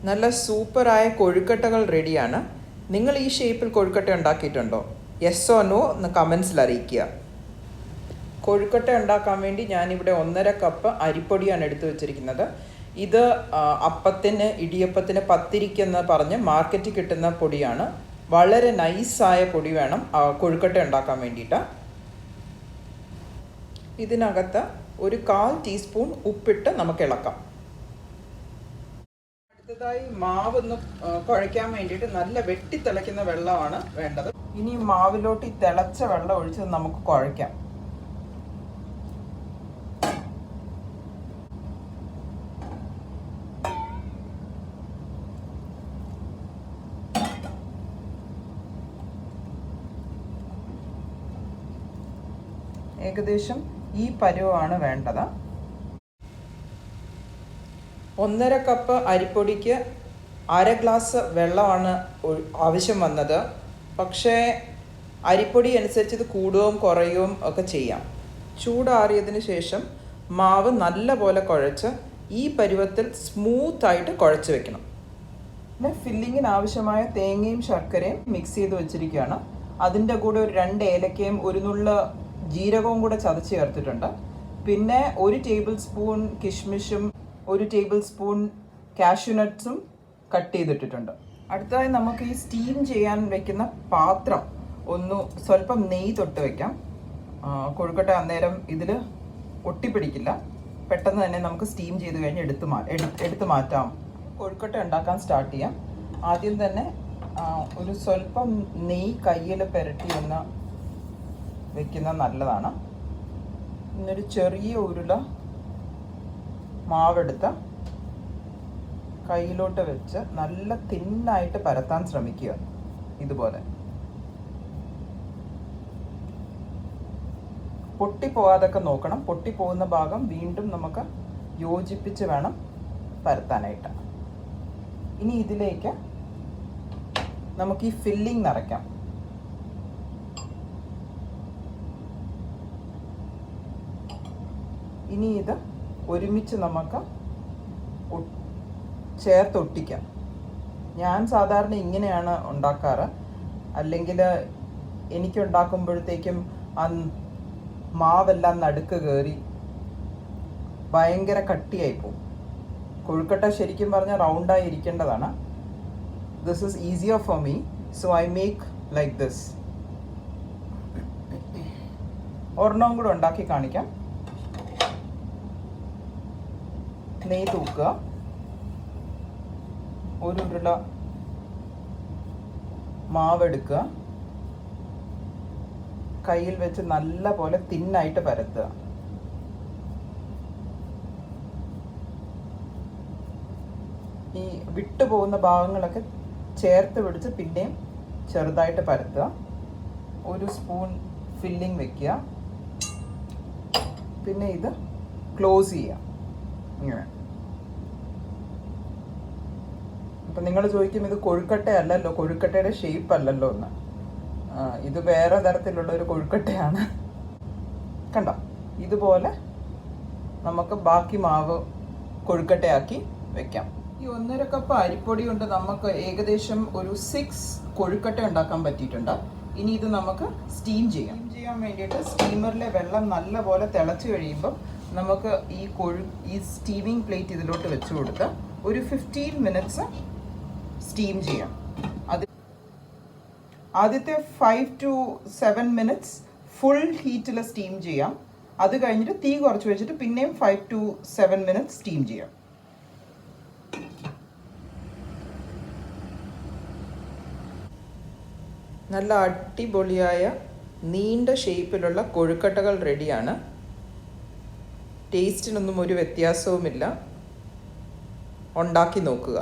നല്ല സൂപ്പറായ കൊഴുക്കട്ടകൾ റെഡിയാണ്. നിങ്ങൾ ഈ ഷേപ്പിൽ കൊഴുക്കട്ട ഉണ്ടാക്കിയിട്ടുണ്ടോ? യെസ് ഓ നോ എന്ന് കമൻസിൽ അറിയിക്കുക. കൊഴുക്കട്ട ഉണ്ടാക്കാൻ വേണ്ടി ഞാനിവിടെ 1.5 കപ്പ് അരിപ്പൊടിയാണ് എടുത്തു വെച്ചിരിക്കുന്നത്. ഇത് അപ്പത്തിന്, ഇടിയപ്പത്തിന്, പത്തിരിക്കെന്ന് പറഞ്ഞ് മാർക്കറ്റിൽ കിട്ടുന്ന പൊടിയാണ്. വളരെ നൈസായ പൊടി വേണം കൊഴുക്കട്ട ഉണ്ടാക്കാൻ വേണ്ടിയിട്ട്. ഇതിനകത്ത് ഒരു 1/4 ടീസ്പൂൺ ഉപ്പിട്ട് നമുക്ക് ഇളക്കാം. അടുത്തതായി മാവൊന്ന് കുഴയ്ക്കാൻ വേണ്ടിയിട്ട് നല്ല വെട്ടിത്തിളയ്ക്കുന്ന വെള്ളമാണ് വേണ്ടത്. ഇനി മാവിലോട്ട് ഈ തിളച്ച വെള്ളം ഒഴിച്ച് നമുക്ക് കുഴയ്ക്കാം. ഏകദേശം ഈ പരുവമാണ് വേണ്ടത്. 1.5 കപ്പ് അരിപ്പൊടിക്ക് 1/2 ഗ്ലാസ് വെള്ളമാണ് ആവശ്യം വന്നത്. പക്ഷേ അരിപ്പൊടി അനുസരിച്ച് ഇത് കൂടുകയും കുറയുകയും ഒക്കെ ചെയ്യാം. ചൂടാറിയതിന് ശേഷം മാവ് നല്ല പോലെ കുഴച്ച് ഈ പരുവത്തിൽ സ്മൂത്തായിട്ട് കുഴച്ച് വെക്കണം. പിന്നെ ഫില്ലിങ്ങിന് ആവശ്യമായ തേങ്ങയും ശർക്കരയും മിക്സ് ചെയ്ത് വെച്ചിരിക്കുകയാണ്. അതിൻ്റെ കൂടെ ഒരു 2 ഏലക്കയും 1 നുള്ള ജീരകവും കൂടെ ചതച്ച് ചേർത്തിട്ടുണ്ട്. പിന്നെ 1 ടേബിൾ സ്പൂൺ കിഷ്മിഷും 1 ടേബിൾ സ്പൂൺ കാഷ്യൂനട്ട്സും കട്ട് ചെയ്തിട്ടിട്ടുണ്ട്. അടുത്തതായി നമുക്ക് ഈ സ്റ്റീം ചെയ്യാൻ വെക്കുന്ന പാത്രം സ്വല്പം നെയ്യ് തൊട്ട് വയ്ക്കാം. കൊഴുക്കട്ട അന്നേരം ഇതിൽ ഒട്ടിപ്പിടിക്കില്ല. പെട്ടെന്ന് തന്നെ നമുക്ക് സ്റ്റീം ചെയ്ത് കഴിഞ്ഞ് എടുത്ത് മാറ്റാം. കൊഴുക്കട്ട ഉണ്ടാക്കാൻ സ്റ്റാർട്ട് ചെയ്യാം. ആദ്യം തന്നെ ഒരു സ്വല്പം നെയ്യ് കയ്യിൽ പുരട്ടി ഒന്ന് വെക്കുന്നത് നല്ലതാണ്. ഇന്നൊരു ചെറിയ ഉരുള മാവെടുത്ത് കയ്യിലോട്ട് വെച്ച് നല്ല തിന്നായിട്ട് പരത്താൻ ശ്രമിക്കുക. ഇതുപോലെ പൊട്ടിപ്പോവാതൊക്കെ നോക്കണം. പൊട്ടിപ്പോകുന്ന ഭാഗം വീണ്ടും നമുക്ക് യോജിപ്പിച്ച് വേണം പരത്താനായിട്ട്. ഇനി ഇതിലേക്ക് നമുക്ക് ഈ ഫില്ലിംഗ് നിറയ്ക്കാം. ഇനി ഇത് ഒരുമിച്ച് നമുക്ക് ചേർത്തൊട്ടിക്കാം. ഞാൻ സാധാരണ ഇങ്ങനെയാണ് ഉണ്ടാക്കാറ്. അല്ലെങ്കിൽ എനിക്കുണ്ടാക്കുമ്പോഴത്തേക്കും മാവെല്ലാം നടുക്ക് കയറി ഭയങ്കര കട്ടിയായിപ്പോവും. കൊഴുക്കട്ട ശരിക്കും പറഞ്ഞാൽ റൗണ്ടായി ഇരിക്കേണ്ടതാണ്. This is easier for me, so I make like this. ഒരെണ്ണവും കൂടെ ഉണ്ടാക്കി കാണിക്കാം. നെയ്യ് തൂക്കുക. 1 ഉരുള മാവെടുക്കുക. കയ്യിൽ വെച്ച് നല്ല പോലെ തിന്നായിട്ട് പരത്തുക. ഈ വിട്ടുപോകുന്ന ഭാഗങ്ങളൊക്കെ ചേർത്ത് പിടിച്ച് പിന്നെയും ചെറുതായിട്ട് പരത്തുക. 1 സ്പൂൺ ഫില്ലിംഗ് വെക്കുക. പിന്നെ ഇത് ക്ലോസ് ചെയ്യുക. ഇങ്ങനെ. അപ്പം നിങ്ങൾ ചോദിക്കും, ഇത് കൊഴുക്കട്ട അല്ലല്ലോ, കൊഴുക്കട്ടയുടെ ഷേപ്പ് അല്ലല്ലോ എന്ന്. ഇത് വേറെ തരത്തിലുള്ള ഒരു കൊഴുക്കട്ടയാണ്. കണ്ടോ? ഇതുപോലെ നമുക്ക് ബാക്കി മാവ് കൊഴുക്കട്ടയാക്കി വെക്കാം. ഈ 1.5 കപ്പ് അരിപ്പൊടി കൊണ്ട് നമുക്ക് ഏകദേശം ഒരു 6 കൊഴുക്കട്ട ഉണ്ടാക്കാൻ പറ്റിയിട്ടുണ്ട്. ഇനി ഇത് നമുക്ക് സ്റ്റീം ചെയ്യാൻ വേണ്ടിയിട്ട് സ്റ്റീമറിലെ വെള്ളം നല്ലപോലെ തിളച്ച് കഴിയുമ്പം നമുക്ക് ഈ സ്റ്റീമിങ് പ്ലേറ്റ് ഇതിലോട്ട് വെച്ച് കൊടുത്ത് ഒരു 15 മിനിറ്റ്സ് സ്റ്റീം ചെയ്യാം. ആദ്യത്തെ 5 to 7 മിനിറ്റ്സ് ഫുൾ ഹീറ്റിൽ സ്റ്റീം ചെയ്യാം. അത് കഴിഞ്ഞിട്ട് തീ കുറച്ച് വെച്ചിട്ട് പിന്നെയും 5 to 7 മിനിറ്റ്സ് സ്റ്റീം ചെയ്യാം. നല്ല അടിപൊളിയായ നീണ്ട ഷേപ്പിലുള്ള കൊഴുക്കട്ടകൾ റെഡിയാണ്. ടേസ്റ്റിനൊന്നും ഒരു വ്യത്യാസവുമില്ല. ഉണ്ടാക്കി നോക്കുക.